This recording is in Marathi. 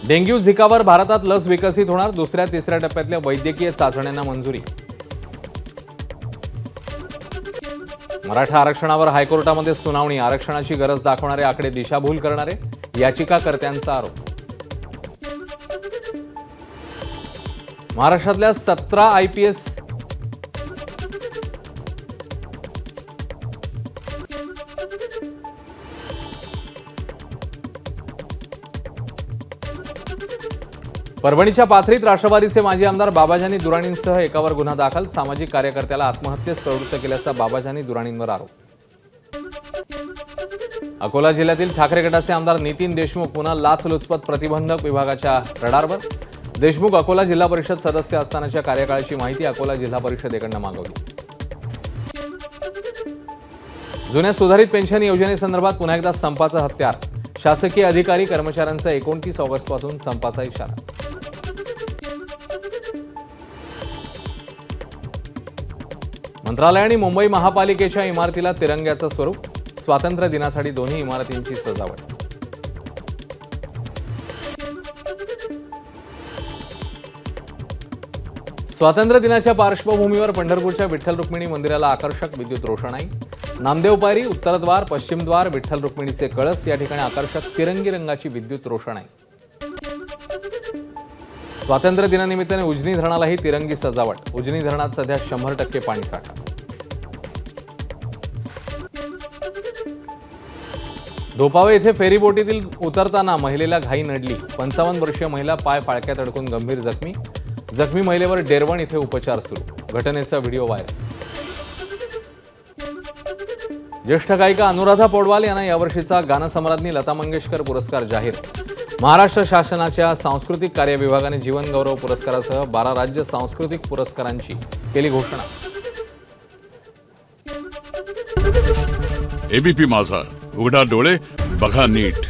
डेंग्यू झिकावर भारतात लस विकसित होणार, दुसऱ्या तिसऱ्या टप्प्यातल्या वैद्यकीय चाचण्यांना मंजुरी। मराठा आरक्षणावर हायकोर्टामध्ये सुनावणी, आरक्षणाची गरज दाखवणारे आकडे दिशाभूल करणारे याचिकाकर्त्यांचा आरोप। महाराष्ट्रातल्या 17 IPS परभणीच्या पाथरीत राष्ट्रवादीचे माजी आमदार बाबाजानी दुराणींसह एकावर गुन्हा दाखल, सामाजिक कार्यकर्त्याला आत्महत्येस प्रवृत्त केल्याचा बाबाजानी दुराणींवर आरोप। अकोला जिल्ह्यातील ठाकरे गटाचे आमदार नितीन देशमुख पुन्हा लाचलुचपत प्रतिबंधक विभागाच्या रडारवर। देशमुख अकोला जिल्हा परिषद सदस्य असतानाच्या कार्यकाळाची माहिती अकोला जिल्हा परिषदेकडून मागवली। जुन्या सुधारित पेन्शन योजनेसंदर्भात पुन्हा एकदा संपाचं हत्यार, शासकीय अधिकारी कर्मचाऱ्यांचा 29 ऑगस्टपासून संपाचा इशारा। मंत्रालय आणि मुंबई महापालिकेच्या इमारतीला तिरंग्याचं स्वरूप, स्वातंत्र्य दिनासाठी दोन्ही इमारतींची सजावट। स्वातंत्र्य दिनाच्या पार्श्वभूमीवर पंढरपूरच्या विठ्ठल रुक्मिणी मंदिराला आकर्षक विद्युत रोषणाई, नामदेव पायरी, उत्तरद्वार, पश्चिमद्वार, विठ्ठल रुक्मिणीचे कळस या ठिकाणी आकर्षक तिरंगी रंगाची विद्युत रोषणाई। स्वातंत्र्य दिनानिमित्ताने उजनी धरणालाही तिरंगी सजावट, उजनी धरणात सध्या 100% पाणीसाठा। धोपावे येथे फेरीबोटीतील उतरताना महिलेला घाई नडली, 55 वर्षीय महिला पाय फाळक्यात अडकून गंभीर जखमी, जखमी महिलेवर डेरवण येथे उपचार सुरू, घटनेचा व्हिडिओ व्हायरल। ज्येष्ठ गायिका अनुराधा पौडवाल यांना यावर्षीचा गानसम्राज्ञी लता मंगेशकर पुरस्कार जाहीर। महाराष्ट्र शासनाच्या सांस्कृतिक कार्य विभागाने जीवन गौरव पुरस्कारासह 12 राज्य सांस्कृतिक पुरस्कारांची केली घोषणा। एबीपी माझा, उघडा डोळे बघा नीट।